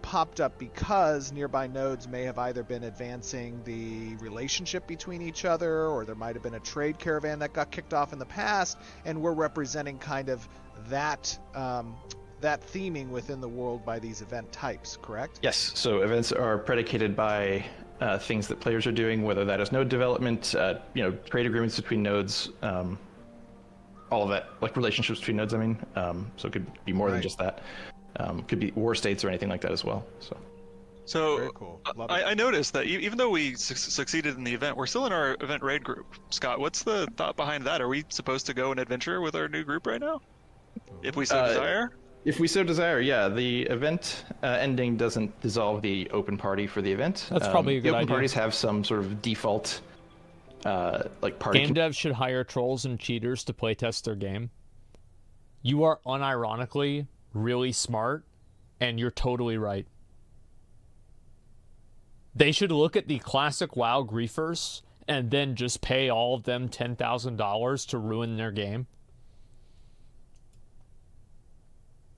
Speaker 2: popped up because nearby nodes may have either been advancing the relationship between each other, or there might have been a trade caravan that got kicked off in the past, and we're representing kind of that theming within the world by these event types, correct?
Speaker 4: Yes, so events are predicated by things that players are doing, whether that is node development, trade agreements between nodes, all of that, like relationships between nodes, I mean. So it could be more than just that. Could be war states or anything like that as well.
Speaker 3: So
Speaker 2: Very cool. Love it.
Speaker 3: I noticed that even though we succeeded in the event, we're still in our event raid group. Scott, what's the thought behind that? Are we supposed to go and adventure with our new group right now? If we so desire?
Speaker 4: If we so desire, yeah. The event ending doesn't dissolve the open party for the event.
Speaker 1: That's probably a good
Speaker 4: The open
Speaker 1: idea.
Speaker 4: parties have some sort of default party.
Speaker 1: Game devs should hire trolls and cheaters to playtest their game. You are unironically really smart, and you're totally right. They should look at the classic WoW griefers and then just pay all of them $10,000 to ruin their game.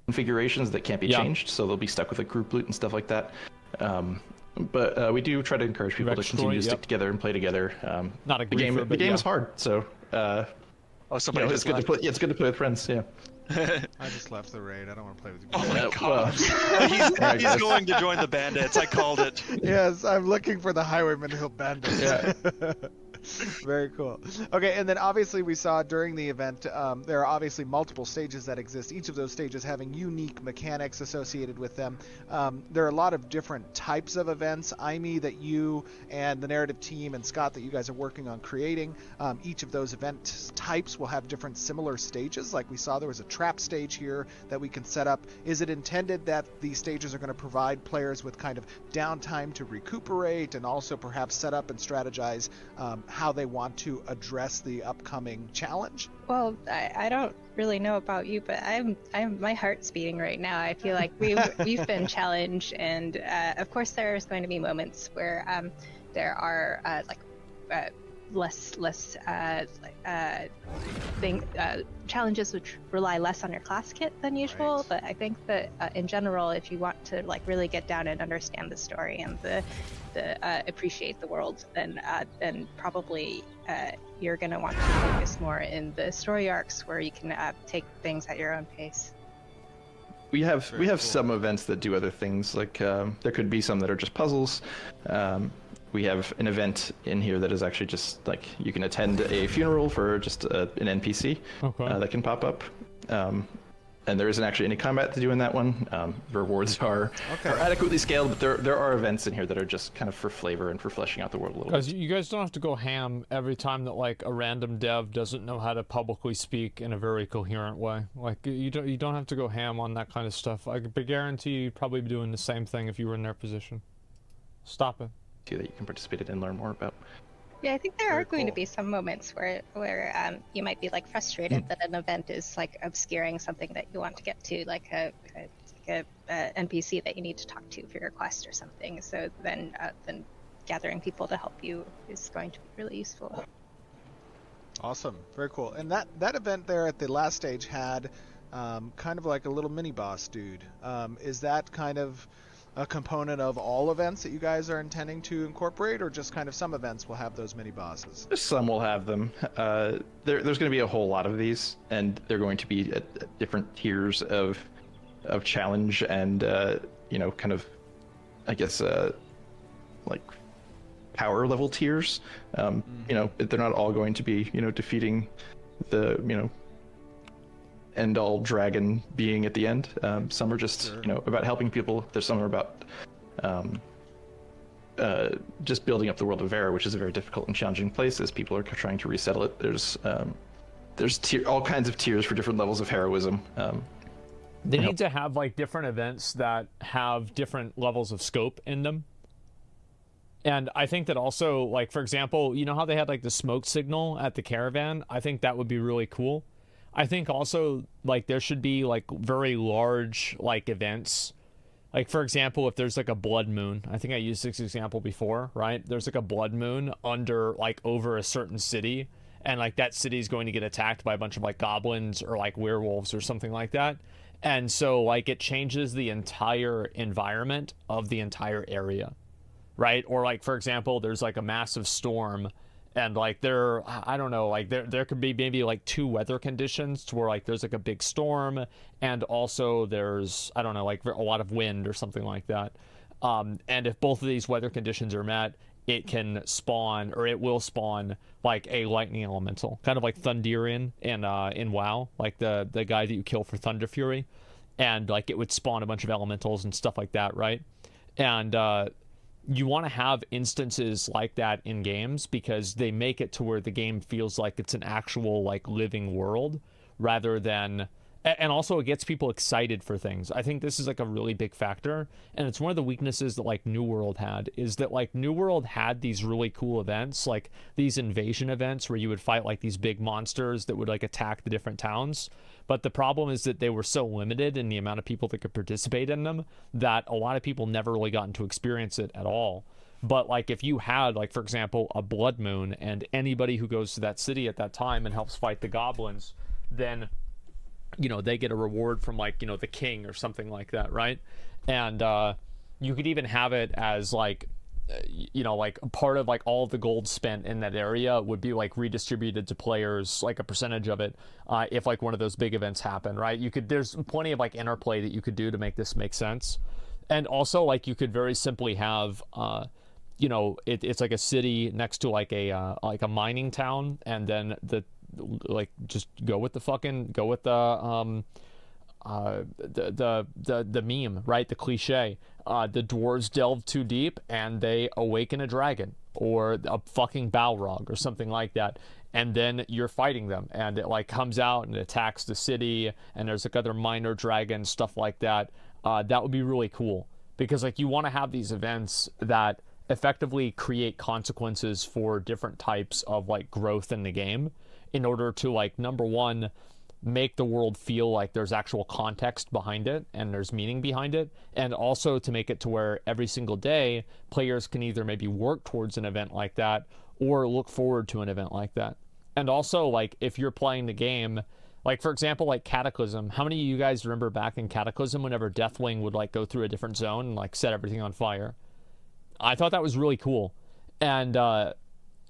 Speaker 4: Configurations that can't be changed, so they'll be stuck with a group loot and stuff like that. But we do try to encourage people to continue to stick together and play together.
Speaker 1: Not a
Speaker 4: the game.
Speaker 1: griefer,
Speaker 4: The
Speaker 1: but
Speaker 4: game
Speaker 1: yeah.
Speaker 4: is hard, so
Speaker 3: Somebody
Speaker 4: it's
Speaker 3: just
Speaker 4: good to
Speaker 3: left.
Speaker 4: play. It's good to play with friends. Yeah.
Speaker 2: I just left the raid. I don't want to play with you.
Speaker 3: Oh my
Speaker 4: Well,
Speaker 3: god. He's going to join the bandits. I called it.
Speaker 2: Yes, I'm looking for the Highwayman Hill Bandits.
Speaker 4: Yeah.
Speaker 2: Very cool. Okay, and then obviously we saw during the event, there are obviously multiple stages that exist, each of those stages having unique mechanics associated with them. There are a lot of different types of events, Aimee, that you and the narrative team and Scott that you guys are working on creating. Each of those event types will have different similar stages. Like we saw there was a trap stage here that we can set up. Is it intended that these stages are going to provide players with kind of downtime to recuperate and also perhaps set up and strategize how they want to address the upcoming challenge?
Speaker 5: Well, I don't really know about you, but my heart's beating right now. I feel like we've been challenged, and of course there's going to be moments where there are less challenges which rely less on your class kit than usual.
Speaker 2: Right.
Speaker 5: But I think that in general, if you want to really get down and understand the story and the appreciate the world, then probably you're going to want to focus more in the story arcs where you can take things at your own pace.
Speaker 4: We have
Speaker 2: cool.
Speaker 4: some events that do other things. Like there could be some that are just puzzles. We have an event in here that is actually just like you can attend a funeral for just an NPC that can pop up. And there isn't actually any combat to do in that one. Rewards are adequately scaled, but there are events in here that are just kind of for flavor and for fleshing out the world a little bit.
Speaker 1: Guys, you guys don't have to go ham every time that like a random dev doesn't know how to publicly speak in a very coherent way. Like you don't have to go ham on that kind of stuff. I guarantee you'd probably be doing the same thing if you were in their position. Stop it.
Speaker 4: That you can participate in and learn more about.
Speaker 5: Yeah, I think there are going to
Speaker 2: cool.
Speaker 5: be some moments where you might be frustrated that an event is obscuring something that you want to get to, like a NPC that you need to talk to for your quest or something. So then gathering people to help you is going to be really useful.
Speaker 2: Awesome. Very cool. And that event there at the last stage had kind of like a little mini boss dude. Is that kind of a component of all events that you guys are intending to incorporate, or just kind of some events will have those mini bosses?
Speaker 4: Some will have them. There's going to be a whole lot of these, and they're going to be at different tiers of challenge and kind of, I guess, like power level tiers. You know, they're not all going to be, you know, defeating the, you know, end all dragon being at the end. Some are just, you know, about helping people. There's some are about just building up the world of Vera, which is a very difficult and challenging place as people are trying to resettle it. There's all kinds of tiers for different levels of heroism.
Speaker 1: They need to have like different events that have different levels of scope in them. And I think that also, like, for example, you know how they had like the smoke signal at the caravan? I think that would be really cool. I think also like there should be like very large like events. Like, for example, if there's like a blood moon, I think I used this example before, right? There's like a blood moon under like over a certain city, and like that city is going to get attacked by a bunch of like goblins or like werewolves or something like that. And so like it changes the entire environment of the entire area, right? Or like, for example, there's like a massive storm, and like I don't know, like there could be maybe like two weather conditions to where like there's like a big storm, and also there's, I don't know, like a lot of wind or something like that. And if both of these weather conditions are met, it can spawn, or it will spawn, like a lightning elemental, kind of like Thunderian in WoW, like the guy that you kill for Thunder Fury, and like it would spawn a bunch of elementals and stuff like that, right? And you want to have instances like that in games because they make it to where the game feels like it's an actual like living world rather than, and also it gets people excited for things. I think this is like a really big factor, and it's one of the weaknesses that like New World had, is that like New World had these really cool events, like these invasion events where you would fight like these big monsters that would like attack the different towns. But the problem is that they were so limited in the amount of people that could participate in them that a lot of people never really gotten to experience it at all. But like if you had, like, for example, a blood moon, and anybody who goes to that city at that time and helps fight the goblins, then, you know, they get a reward from like, you know, the king or something like that, right? And you could even have it as like, you know, like part of like all the gold spent in that area would be like redistributed to players, like a percentage of it, if like one of those big events happen, right? There's plenty of like interplay that you could do to make this make sense. And also like you could very simply have you know, it's like a city next to like a mining town, and then like just go with the meme, right? The cliche. The dwarves delve too deep and they awaken a dragon or a fucking Balrog or something like that, and then you're fighting them, and it like comes out and attacks the city, and there's like other minor dragons, stuff like that. That would be really cool, because like you want to have these events that effectively create consequences for different types of like growth in the game, in order to like, number one, make the world feel like there's actual context behind it and there's meaning behind it, and also to make it to where every single day players can either maybe work towards an event like that or look forward to an event like that. And also, like, if you're playing the game, like, for example, like Cataclysm, how many of you guys remember back in Cataclysm whenever Deathwing would like go through a different zone and like set everything on fire? I thought that was really cool. And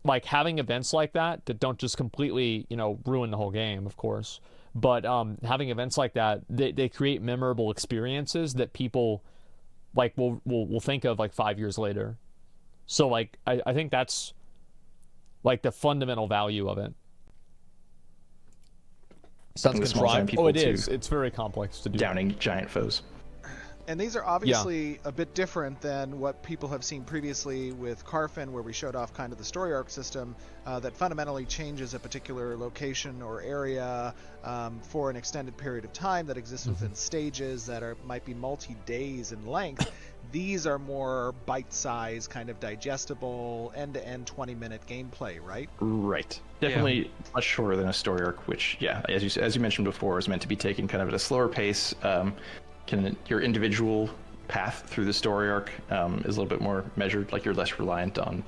Speaker 1: like having events like that don't just completely, you know, ruin the whole game, of course, but having events like that, they create memorable experiences that people like will think of like 5 years later. So like I think that's like the fundamental value of it.
Speaker 4: Something small time people
Speaker 1: it is. It's very complex to do.
Speaker 4: Downing giant foes.
Speaker 2: And these are obviously a bit different than what people have seen previously with Carfin, where we showed off kind of the story arc system that fundamentally changes a particular location or area for an extended period of time, that exists within stages that might be multi-days in length. These are more bite-sized, kind of digestible, end-to-end 20-minute gameplay, right?
Speaker 4: Right. Definitely much shorter than a story arc, which, yeah, as you mentioned before, is meant to be taken kind of at a slower pace. Your individual path through the story arc is a little bit more measured, like you're less reliant on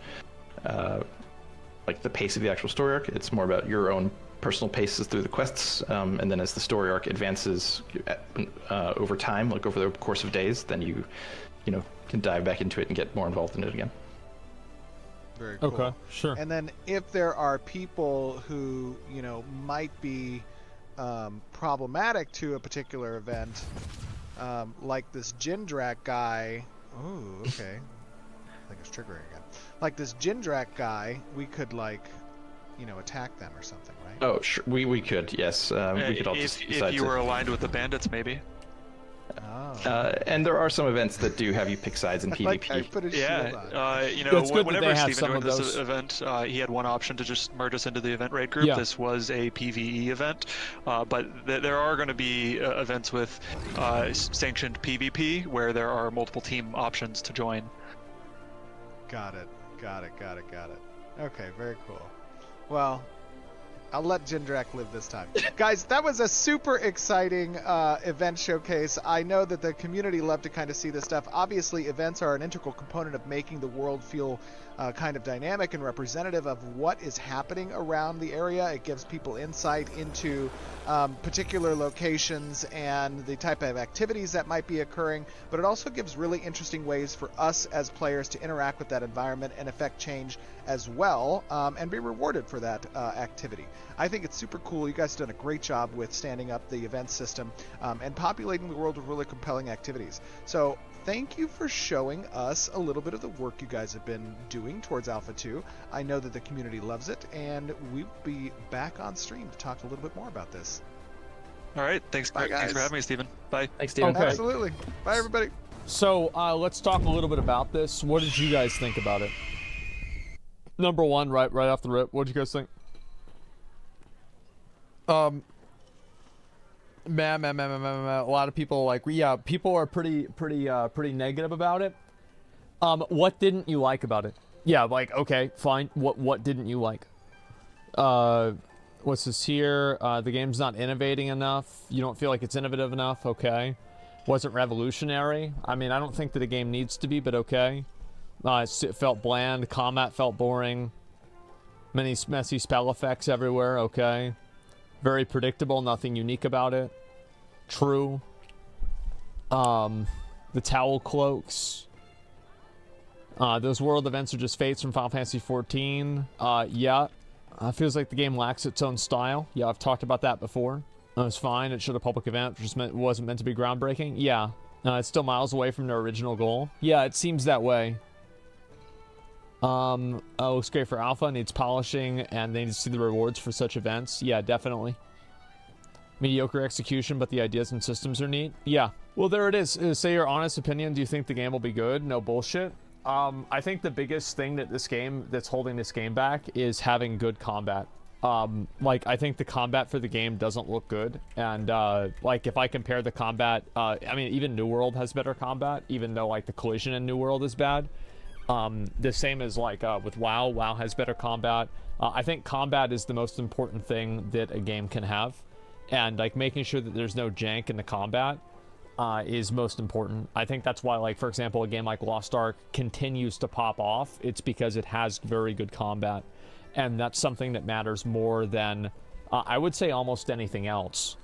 Speaker 4: like the pace of the actual story arc. It's more about your own personal paces through the quests, and then as the story arc advances over time, like over the course of days, then you can dive back into it and get more involved in it again.
Speaker 2: Very cool.
Speaker 1: Okay, sure.
Speaker 2: And then if there are people who, might be problematic to a particular event, like this Jindrak guy. Oh, okay. think it's triggering again. Like this Jindrak guy, we could like, attack them or something, right?
Speaker 4: Oh, sure. We could, yes. We could all just decide
Speaker 3: if you were aligned with the bandits, maybe.
Speaker 2: Oh.
Speaker 4: And there are some events that do have you pick sides in PvP.
Speaker 2: Like I put a shield on.
Speaker 1: It's good that
Speaker 3: whenever
Speaker 1: they have
Speaker 3: Steven
Speaker 1: some
Speaker 3: joined
Speaker 1: of
Speaker 3: this
Speaker 1: those.
Speaker 3: event, he had one option to just merge us into the event raid group.
Speaker 1: Yeah.
Speaker 3: This was a PvE event, but there are going to be events with sanctioned PvP where there are multiple team options to join.
Speaker 2: Got it. Okay, very cool. Well, I'll let Jindrak live this time. Guys, that was a super exciting event showcase. I know that the community love to kind of see this stuff. Obviously, events are an integral component of making the world feel kind of dynamic and representative of what is happening around the area. It gives people insight into particular locations and the type of activities that might be occurring, but it also gives really interesting ways for us as players to interact with that environment and affect change as well, and be rewarded for that activity. I think it's super cool. You guys have done a great job with standing up the event system and populating the world with really compelling activities. So thank you for showing us a little bit of the work you guys have been doing towards Alpha 2. I know that the community loves it, and we'll be back on stream to talk a little bit more about this.
Speaker 3: All right, thanks for having me, Steven. Bye.
Speaker 4: Thanks, Steven.
Speaker 1: Okay.
Speaker 2: Absolutely. Bye, everybody.
Speaker 1: So let's talk a little bit about this. What did you guys think about it? Number one, right off the rip, what did you guys think? A lot of people people are pretty negative about it. What didn't you like about it? Yeah, like, okay, fine. What didn't you like? What's this here? The game's not innovating enough. You don't feel like it's innovative enough. Okay. Wasn't revolutionary. I mean, I don't think that a game needs to be, but okay. It felt bland. Combat felt boring. Many messy spell effects everywhere. Okay. Very predictable. Nothing unique about it. True. The towel cloaks. Those world events are just fates from Final Fantasy XIV. Yeah. Feels like the game lacks its own style. Yeah, I've talked about that before. It was fine. It showed a public event. It wasn't meant to be groundbreaking. Yeah. It's still miles away from their original goal. Yeah, it seems that way. Looks great for alpha. Needs polishing, and they need to see the rewards for such events. Yeah, definitely. Mediocre execution, but the ideas and systems are neat. Yeah. Well, there it is. Say your honest opinion. Do you think the game will be good? No bullshit. I think the biggest thing that's holding this game back is having good combat. I think the combat for the game doesn't look good, and if I compare the combat, I mean, even New World has better combat, even though the collision in New World is bad. The same as with WoW. WoW has better combat. I think combat is the most important thing that a game can have, and making sure that there's no jank in the combat is most important. I think that's why, for example, a game like Lost Ark continues to pop off. It's because it has very good combat, and that's something that matters more than I would say almost anything else.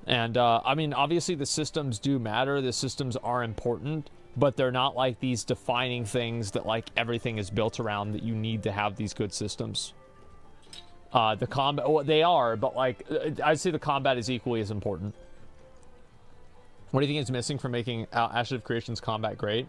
Speaker 1: And I mean, obviously the systems do matter. The systems are important, but they're not these defining things that everything is built around, that you need to have these good systems. The combat, well, they are, but I'd say the combat is equally as important. What do you think is missing from making Ashes of Creation's combat great?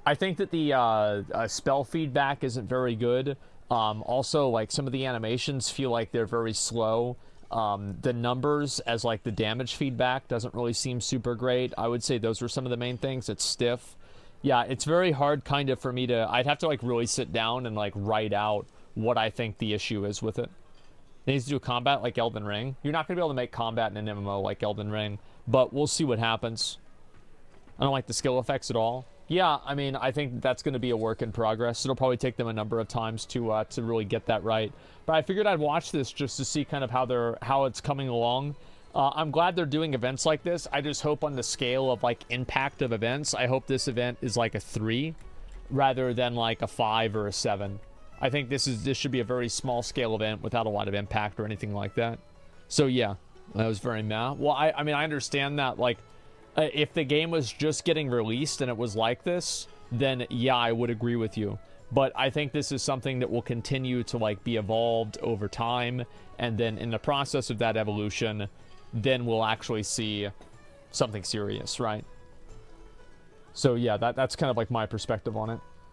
Speaker 1: I think that the spell feedback isn't very good. Also, some of the animations feel like they're very slow. The numbers as the damage feedback doesn't really seem super great. I would say those were some of the main things. It's stiff. Yeah, it's very hard kind of for me to... I'd have to really sit down and write out what I think the issue is with it. It needs to do combat like Elden Ring. You're not going to be able to make combat in an MMO like Elden Ring, but we'll see what happens. I don't like the skill effects at all. Yeah, I mean, I think that's going to be a work in progress. It'll probably take them a number of times to really get that right. But I figured I'd watch this just to see kind of how it's coming along. I'm glad they're doing events like this. I just hope on the scale of impact of events, I hope this event is a 3 rather than a 5 or a 7. I think this should be a very small scale event without a lot of impact or anything like that. So yeah, that was very meh. Well, I mean, I understand that if the game was just getting released and it was like this, then yeah, I would agree with you. But I think this is something that will continue to be evolved over time, and then in the process of that evolution, then we'll actually see something serious, right? So yeah, that's kind of my perspective on it.